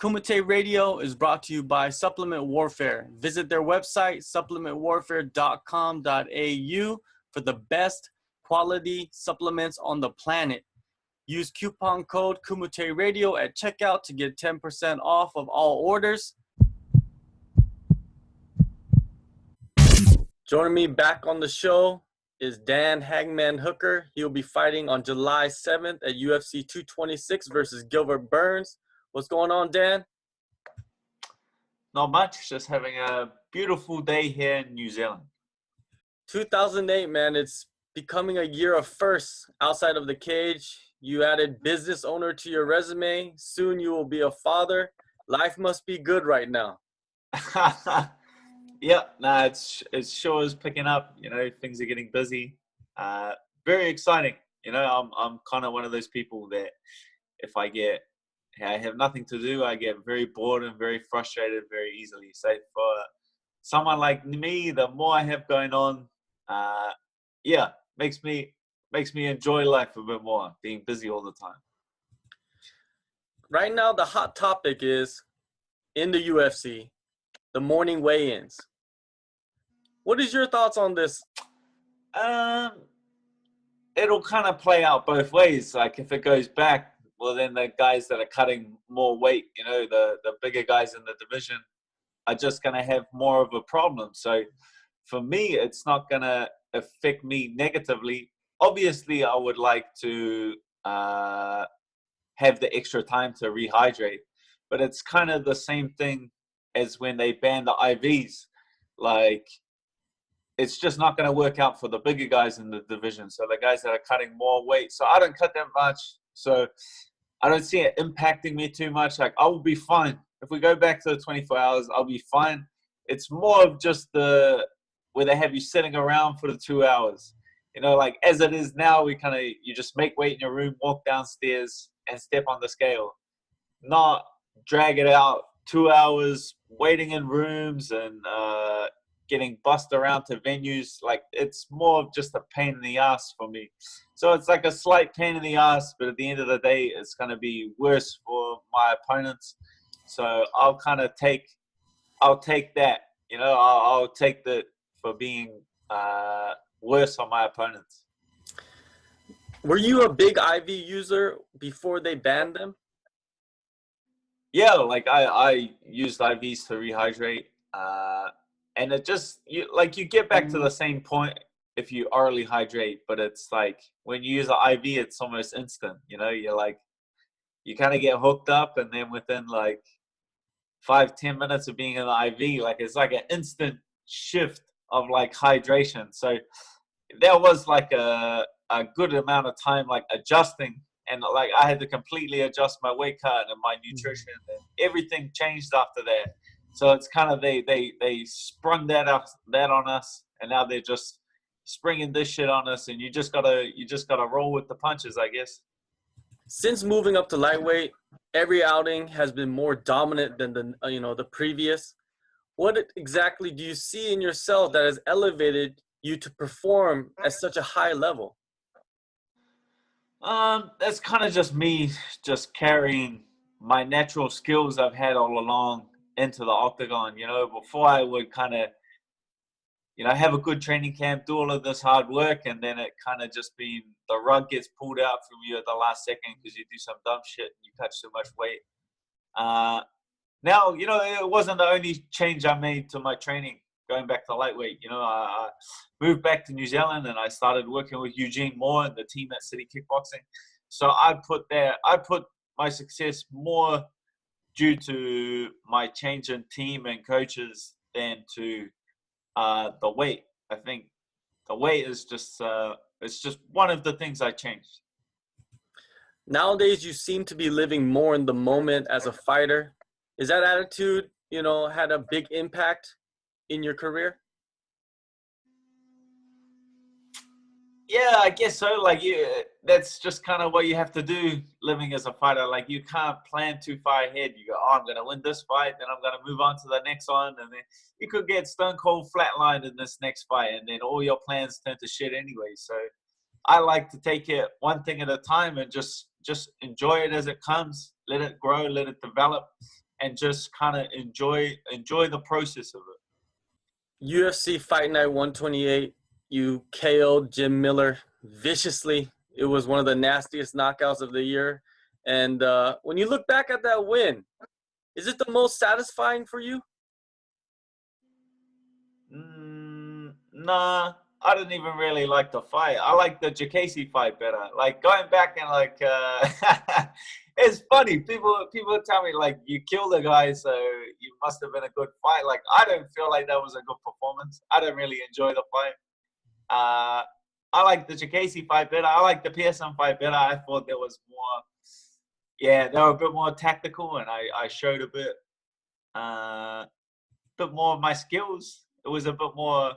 Kumite Radio is brought to you by Supplement Warfare. Visit their website, supplementwarfare.com.au, for the best quality supplements on the planet. Use coupon code Kumite Radio at checkout to get 10% off of all orders. Joining me back on the show is Dan Hangman Hooker. He'll be fighting on July 7th at UFC 226 versus Gilbert Burns. What's going on, Dan? Not much, just having a beautiful day here in New Zealand. 2008, man, it's becoming a year of firsts outside of the cage. You added business owner to your resume. Soon you will be a father. Life must be good right now. Yeah, nah, it sure is picking up. You know, things are getting busy. Very exciting. You know, I'm kind of one of those people that if I have nothing to do, I get very bored and very frustrated very easily. So for someone like me, the more I have going on, makes me enjoy life a bit more, being busy all the time. Right now, the hot topic is in the UFC, the morning weigh-ins. What is your thoughts on this? It'll kind of play out both ways. Like if it goes back, well, then the guys that are cutting more weight, you know, the bigger guys in the division are just going to have more of a problem. So for me, it's not going to affect me negatively. Obviously, I would like to have the extra time to rehydrate, but it's kind of the same thing as when they banned the IVs. Like, it's just not going to work out for the bigger guys in the division. So the guys that are cutting more weight. So I don't cut that much. So I don't see it impacting me too much. Like, I will be fine. If we go back to the 24 hours, I'll be fine. It's more of just where they have you sitting around for the 2 hours. You know, like as it is now, you just make weight in your room, walk downstairs and step on the scale. Not drag it out 2 hours, waiting in rooms and getting bussed around to venues. Like, it's more of just a pain in the ass for me. So it's like a slight pain in the ass, but at the end of the day, it's going to be worse for my opponents. So I'll take that, you know, I'll take that for being worse on my opponents. Were you a big IV user before they banned them? Yeah, like I used IVs to rehydrate. And it just, you get back to the same point if you orally hydrate, but it's like when you use an IV, it's almost instant. You know, you kind of get hooked up, and then within like 5-10 minutes of being in the IV, like it's like an instant shift of like hydration. So there was like a good amount of time like adjusting, and like I had to completely adjust my weight cut and my nutrition, and everything changed after that. So it's kind of they sprung that on us, and now they're just springing this shit on us, and you just gotta roll with the punches, I guess. Since moving up to lightweight, every outing has been more dominant than the previous. What exactly do you see in yourself that has elevated you to perform at such a high level? That's kind of just me just carrying my natural skills I've had all along into the octagon. You know, before I would kind of, you know, have a good training camp, do all of this hard work, and then it kind of just the rug gets pulled out from you at the last second because you do some dumb shit and you cut too much weight. Now, you know, it wasn't the only change I made to my training going back to lightweight. You know, I moved back to New Zealand and I started working with Eugene Moore and the team at City Kickboxing. So I put my success more due to my change in team and coaches than to the weight. I think the weight is just it's just one of the things I changed. Nowadays, you seem to be living more in the moment as a fighter. Is that attitude, you know, had a big impact in your career? Yeah, I guess so. Like, that's just kind of what you have to do living as a fighter. Like, you can't plan too far ahead. You go, oh, I'm going to win this fight, then I'm going to move on to the next one. And then you could get stone cold flatlined in this next fight, and then all your plans turn to shit anyway. So I like to take it one thing at a time and just enjoy it as it comes. Let it grow, let it develop. and just kind of enjoy the process of it. UFC Fight Night 128, you KO'd Jim Miller viciously. It was one of the nastiest knockouts of the year. And when you look back at that win, is it the most satisfying for you? Nah, I didn't even really like the fight. I like the Jacasey fight better. Like going back and like, it's funny. People tell me like you killed the guy, so you must have been a good fight. Like I don't feel like that was a good performance. I didn't really enjoy the fight. I like the Jacasey fight better. I like the Pearson fight better. I thought there was more. Yeah, they were a bit more tactical, and I showed a bit more of my skills. It was a bit more.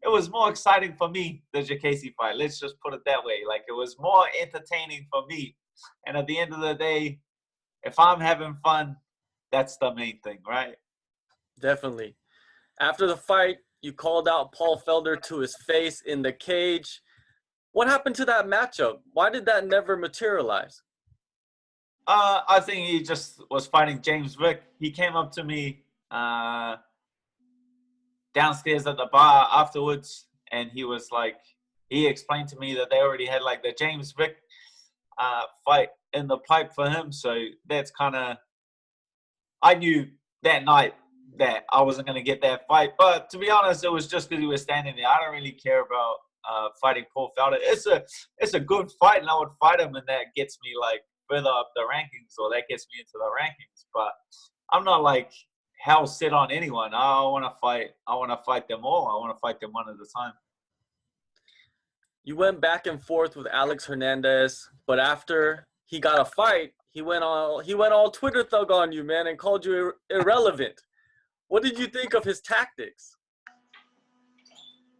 It was more exciting for me, the Jacasey fight. Let's just put it that way. Like, it was more entertaining for me. And at the end of the day, if I'm having fun, that's the main thing, right? Definitely. After the fight, you called out Paul Felder to his face in the cage. What happened to that matchup? Why did that never materialize? I think he just was fighting James Vick. He came up to me downstairs at the bar afterwards, and he was like, he explained to me that they already had like the James Vick fight in the pipe for him. So that's kind of, I knew that night that I wasn't going to get that fight. But to be honest, it was just because he was standing there. I don't really care about fighting Paul Felder. It's a good fight, and I would fight him, and that gets me like further up the rankings, or that gets me into the rankings. But I'm not like hell set on anyone. I want to fight them all. I want to fight them one at a time. You went back and forth with Alex Hernandez, but after he got a fight, he went all Twitter thug on you, man, and called you irrelevant. What did you think of his tactics?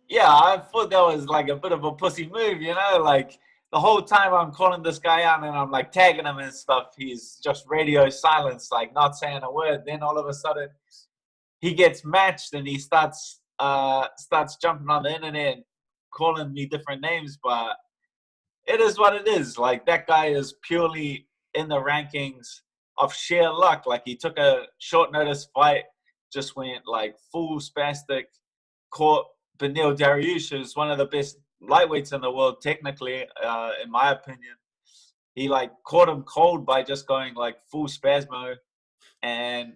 Yeah, I thought that was like a bit of a pussy move, you know, like the whole time I'm calling this guy out and I'm like tagging him and stuff, he's just radio silence, like not saying a word. Then all of a sudden he gets matched and he starts jumping on the internet and calling me different names. But it is what it is. Like, that guy is purely in the rankings of sheer luck. Like, he took a short notice fight, just went like full spastic, caught Beneil Dariush, who's one of the best lightweights in the world, technically, in my opinion. He like caught him cold by just going like full spasmo, and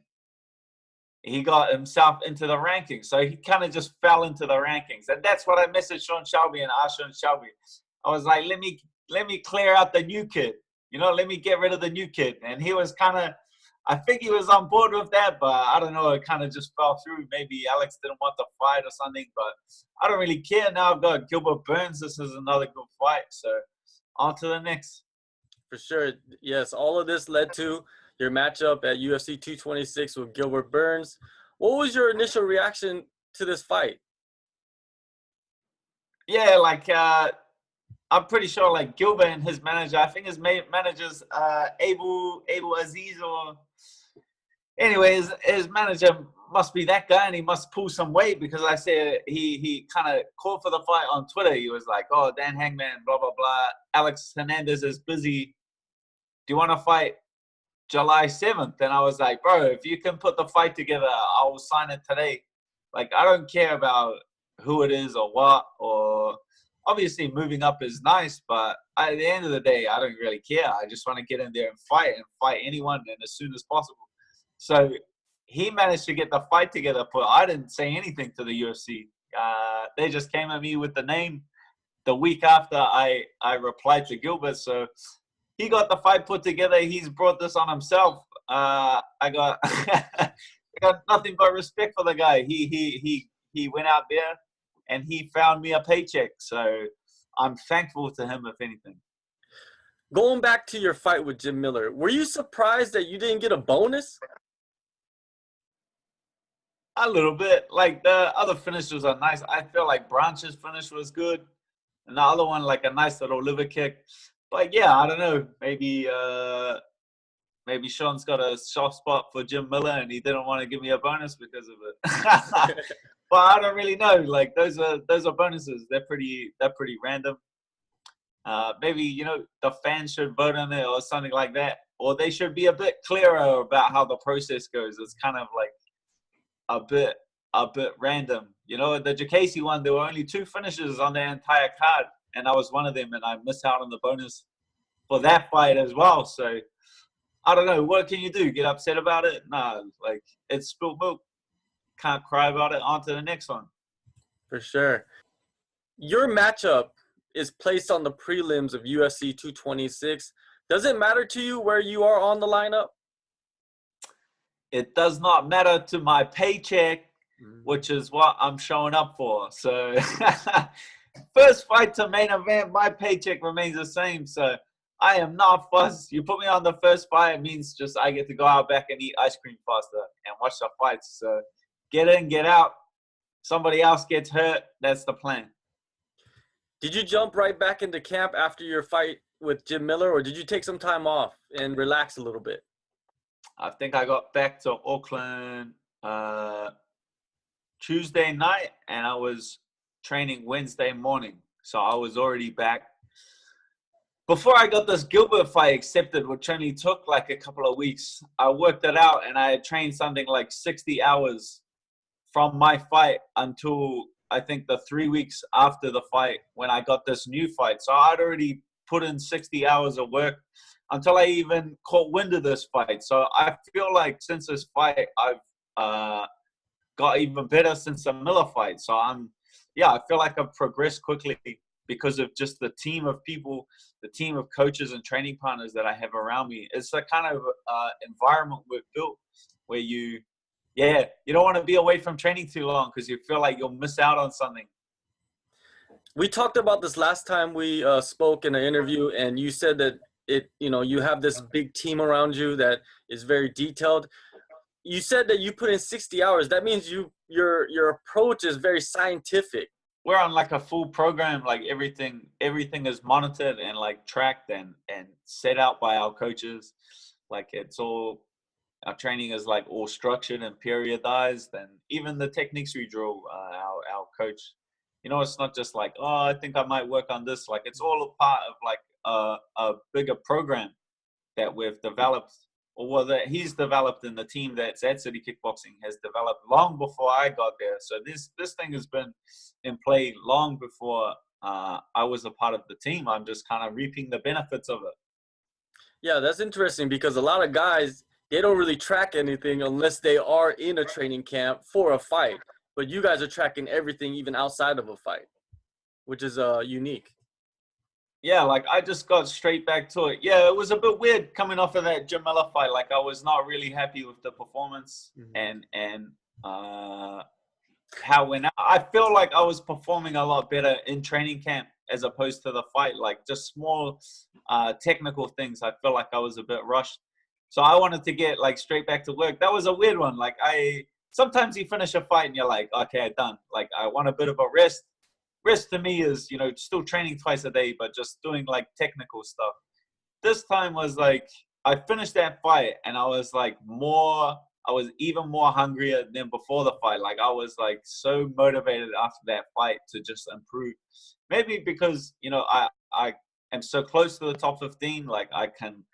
he got himself into the rankings. So he kind of just fell into the rankings, and that's what I messaged Sean Shelby and asked Sean Shelby. I was like, let me clear out the new kid, you know, let me get rid of the new kid. And he was kind of, I think he was on board with that, but I don't know, it kind of just fell through. Maybe Alex didn't want the fight or something, but I don't really care. Now I've got Gilbert Burns. This is another good fight, so on to the next. For sure. Yes, all of this led to your matchup at UFC 226 with Gilbert Burns. What was your initial reaction to this fight? Yeah, like, I'm pretty sure like Gilbert and his manager, I think his manager's Abel Aziz, or anyways, his manager must be that guy, and he must pull some weight, because I said he kind of called for the fight on Twitter. He was like, oh, Dan Hangman, blah, blah, blah. Alex Hernandez is busy. Do you want to fight July 7th? And I was like, bro, if you can put the fight together, I will sign it today. Like, I don't care about who it is or what, or obviously moving up is nice, but at the end of the day, I don't really care. I just want to get in there and fight anyone, and as soon as possible. So he managed to get the fight together, but I didn't say anything to the UFC. They just came at me with the name the week after I replied to Gilbert. So he got the fight put together. He's brought this on himself. I got I got nothing but respect for the guy. He went out there and he found me a paycheck. So I'm thankful to him, if anything. Going back to your fight with Jim Miller, were you surprised that you didn't get a bonus? A little bit. Like, the other finishes are nice. I feel like Branch's finish was good, and the other one, like a nice little liver kick. But yeah, I don't know. Maybe Sean's got a soft spot for Jim Miller, and he didn't want to give me a bonus because of it. But I don't really know. Like, those are bonuses. They're pretty random. Maybe, you know, the fans should vote on it or something like that. or they should be a bit clearer about how the process goes. It's kind of like a bit random. You know, the Jacasey one, there were only 2 finishes on the entire card, and I was one of them, and I missed out on the bonus for that fight as well. So I don't know. What can you do? Get upset about it? Nah, like, it's spilled milk. Can't cry about it. On to the next one. For sure. Your matchup is placed on the prelims of UFC 226. Does it matter to you where you are on the lineup? It does not matter to my paycheck, which is what I'm showing up for. So first fight to main event, my paycheck remains the same. So I am not fussed. You put me on the first fight, it means just I get to go out back and eat ice cream faster and watch the fights. So get in, get out. Somebody else gets hurt. That's the plan. Did you jump right back into camp after your fight with Jim Miller, or did you take some time off and relax a little bit? I think I got back to Auckland Tuesday night, and I was training Wednesday morning. So I was already back. Before I got this Gilbert fight accepted, which only took like a couple of weeks, I worked it out, and I had trained something like 60 hours from my fight until I think the 3 weeks after the fight when I got this new fight. So I'd already put in 60 hours of work until I even caught wind of this fight. So I feel like since this fight, I've got even better since the Miller fight. So I feel like I've progressed quickly because of just the team of people, the team of coaches and training partners that I have around me. It's the kind of environment we've built where you don't want to be away from training too long because you feel like you'll miss out on something. We talked about this last time we spoke in an interview, and you said that you have this big team around you that is very detailed. You said that you put in 60 hours. That means your approach is very scientific. We're on like a full program, like everything is monitored and like tracked and set out by our coaches. Like our training is like all structured and periodized, and even the techniques we drill, our coach, it's not just like, oh, I think I might work on this. Like it's all a part of like a bigger program that we've developed, or that he's developed, and the team that's at City Kickboxing has developed long before I got there. So this thing has been in play long before I was a part of the team. I'm just kind of reaping the benefits of it. Yeah, that's interesting because a lot of guys, they don't really track anything unless they are in a training camp for a fight. But you guys are tracking everything even outside of a fight, which is unique. Yeah, like I just got straight back to it. Yeah, it was a bit weird coming off of that Jim Miller fight. Like I was not really happy with the performance and how when I feel like I was performing a lot better in training camp as opposed to the fight. Like just small technical things. I feel like I was a bit rushed. So I wanted to get like straight back to work. That was a weird one. Like sometimes you finish a fight and you're like, okay, done. Like I want a bit of a rest. Rest to me is, still training twice a day, but just doing like technical stuff. This time was like, I finished that fight and I was even more hungrier than before the fight. Like I was like so motivated after that fight to just improve. Maybe because, I am so close to the top 15, like I can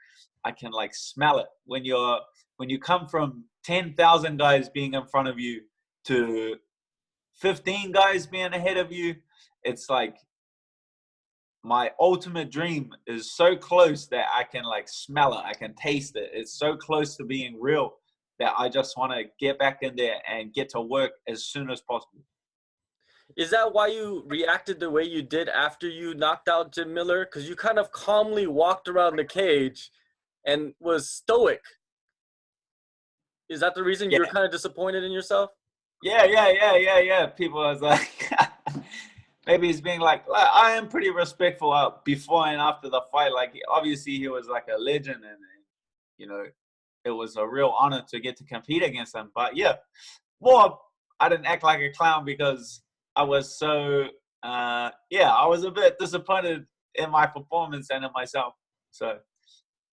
like smell it when you come from 10,000 guys being in front of you to 15 guys being ahead of you. It's like my ultimate dream is so close that I can like smell it. I can taste it. It's so close to being real that I just want to get back in there and get to work as soon as possible. Is that why you reacted the way you did after you knocked out Jim Miller? Because you kind of calmly walked around the cage and was stoic. Is that the reason you're kind of disappointed in yourself? Yeah. People was like, maybe he's being like, I am pretty respectful before and after the fight. Like, obviously he was like a legend and it was a real honor to get to compete against him. But yeah, I didn't act like a clown because I was so, I was a bit disappointed in my performance and in myself. So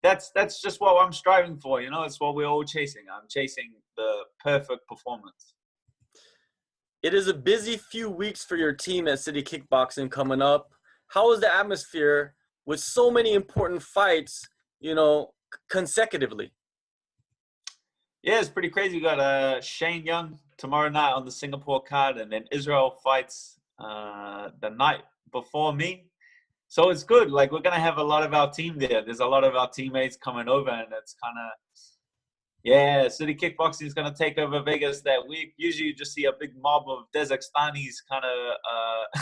that's just what I'm striving for. It's what we're all chasing. I'm chasing the perfect performance. It is a busy few weeks for your team at City Kickboxing coming up. How is the atmosphere with so many important fights, consecutively. Yeah, it's pretty crazy. We got Shane Young tomorrow night on the Singapore card, and then Israel fights the night before me. So it's good. Like, we're gonna have a lot of our team there. There's a lot of our teammates coming over, and it's kind of, yeah, City Kickboxing is going to take over Vegas that week. Usually you just see a big mob of Kazakhstanis kind of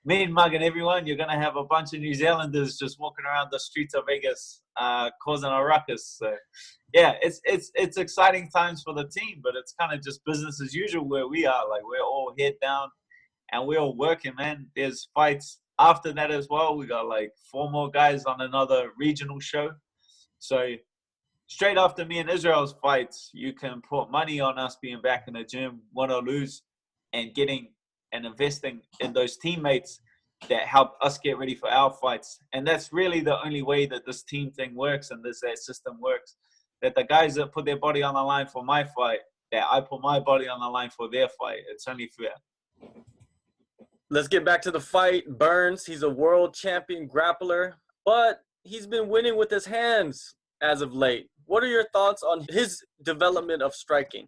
mean mugging everyone. You're going to have a bunch of New Zealanders just walking around the streets of Vegas causing a ruckus. So, yeah, it's exciting times for the team, but it's kind of just business as usual where we are. Like, we're all head down and we're all working, man. There's fights after that as well. We got like 4 more guys on another regional show. So straight after me and Israel's fights, you can put money on us being back in the gym, win or lose, and getting and investing in those teammates that help us get ready for our fights. And that's really the only way that this team thing works and that system works. That the guys that put their body on the line for my fight, that I put my body on the line for their fight. It's only fair. Let's get back to the fight. Burns, he's a world champion grappler, but he's been winning with his hands as of late. What are your thoughts on his development of striking?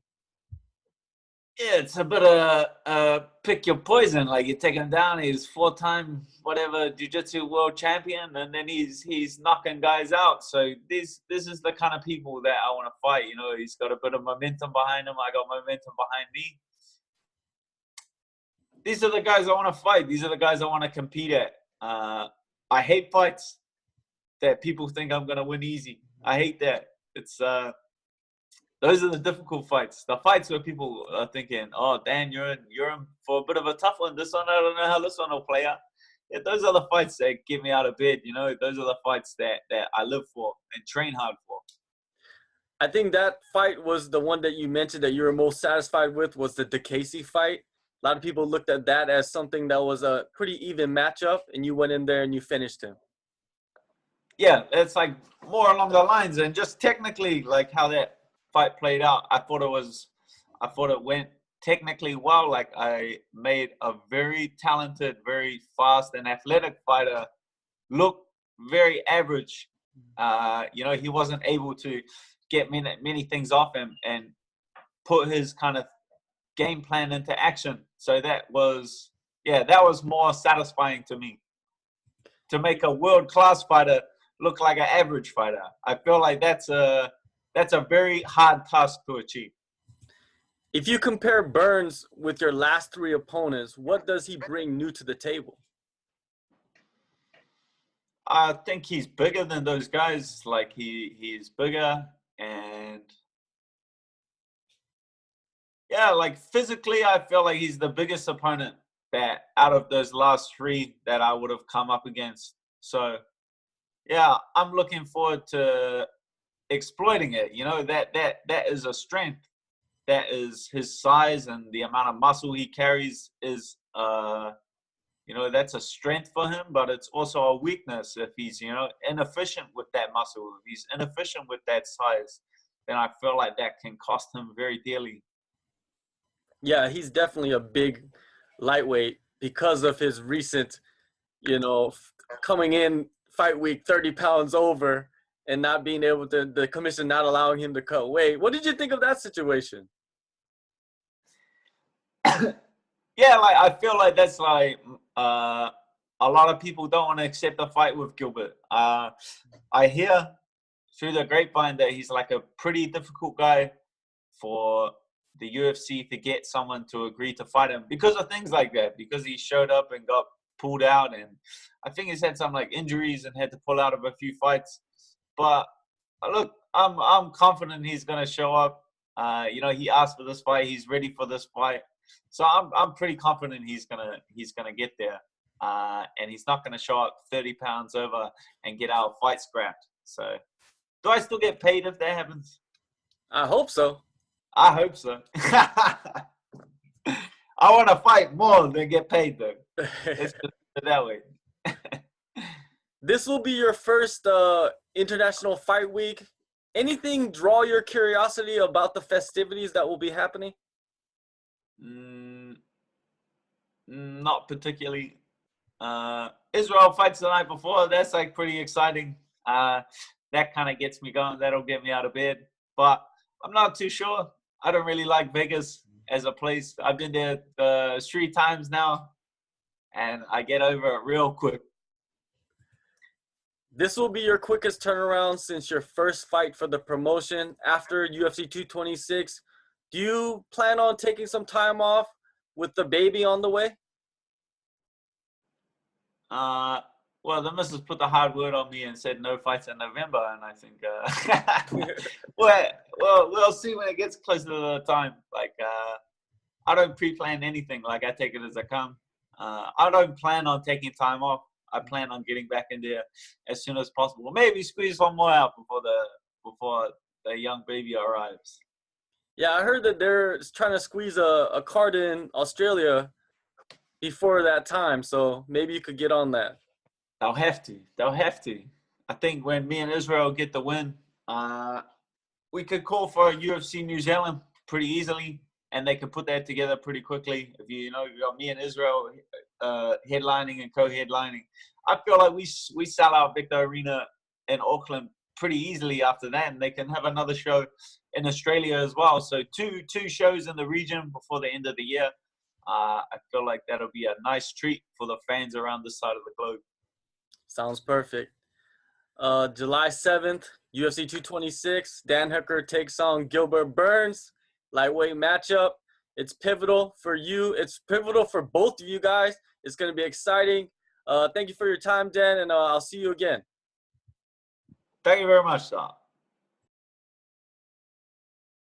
Yeah, it's a bit of pick your poison. Like, you take him down, he's 4-time whatever jiu-jitsu world champion, and then he's knocking guys out. So this is the kind of people that I want to fight. You know, he's got a bit of momentum behind him. I got momentum behind me. These are the guys I want to fight. These are the guys I want to compete at. I hate fights that people think I'm gonna win easy. I hate that. It's those are the difficult fights. The fights where people are thinking, "Oh, Dan, you're in for a bit of a tough one. This one, I don't know how this one will play out." Yeah, those are the fights that get me out of bed. You know, those are the fights that I live for and train hard for. I think that fight was the one that you mentioned that you were most satisfied with was the DeCasey fight. A lot of people looked at that as something that was a pretty even matchup, and you went in there and you finished him. Yeah, it's like more along the lines, and just technically, like how that fight played out, I thought it went technically well. Like, I made a very talented, very fast and athletic fighter look very average. You know, he wasn't able to get many things off him and put his kind of game plan into action. So that was more satisfying to me, to make a world-class fighter look like an average fighter. I feel like that's a very hard task to achieve. If you compare Burns with your last 3 opponents, what does he bring new to the table? I think he's bigger than those guys. Like, he's bigger, and yeah, like physically, I feel like he's the biggest opponent that out of those last 3 that I would have come up against. So yeah, I'm looking forward to exploiting it. You know, that is a strength. That is his size, and the amount of muscle he carries is you know, that's a strength for him, but it's also a weakness if he's, you know, inefficient with that muscle. If he's inefficient with that size, then I feel like that can cost him very dearly. Yeah, he's definitely a big lightweight because of his recent, you know, coming in fight week 30 pounds over and not being able to, the commission not allowing him to cut weight. What did you think of that situation? Yeah, like, I feel like that's like a lot of people don't want to accept a fight with Gilbert. I hear through the grapevine that he's like a pretty difficult guy for the UFC to get someone to agree to fight him because of things like that, because he showed up and got pulled out, and I think he's had some like injuries and had to pull out of a few fights. But look, I'm confident he's gonna show up. You know, he asked for this fight, he's ready for this fight, so I'm pretty confident he's gonna get there, and he's not gonna show up 30 pounds over and get our fight scrapped. So, do I still get paid if that happens? I hope so. I hope so. I want to fight more than get paid, though. Let's just put it that way. This will be your first international fight week. Anything draw your curiosity about the festivities that will be happening? Not particularly. Israel fights the night before. That's like pretty exciting. that kind of gets me going. That'll get me out of bed. But I'm not too sure. I don't really like Vegas as a place. I've been there 3 times now, and I get over it real quick. This will be your quickest turnaround since your first fight for the promotion after UFC 226. Do you plan on taking some time off with the baby on the way? Well, the missus put the hard word on me and said no fights in November, and I think we'll see when it gets closer to the time. Like I don't pre-plan anything. Like I take it as I come. I don't plan on taking time off. I plan on getting back in there as soon as possible. Maybe squeeze one more out before the young baby arrives. Yeah, I heard that they're trying to squeeze a card in Australia before that time, so maybe you could get on that. They'll have to. I think when me and Israel get the win, we could call for a UFC New Zealand pretty easily, and they can put that together pretty quickly. If you got me and Israel headlining and co-headlining, I feel like we sell out Victor Arena in Auckland pretty easily after that, and they can have another show in Australia as well. So two shows in the region before the end of the year. I feel like that'll be a nice treat for the fans around this side of the globe. Sounds perfect. July 7th, UFC 226. Dan Hooker takes on Gilbert Burns. Lightweight matchup. It's pivotal for you. It's pivotal for both of you guys. It's going to be exciting. Thank you for your time, Dan, and I'll see you again. Thank you very much, Doc.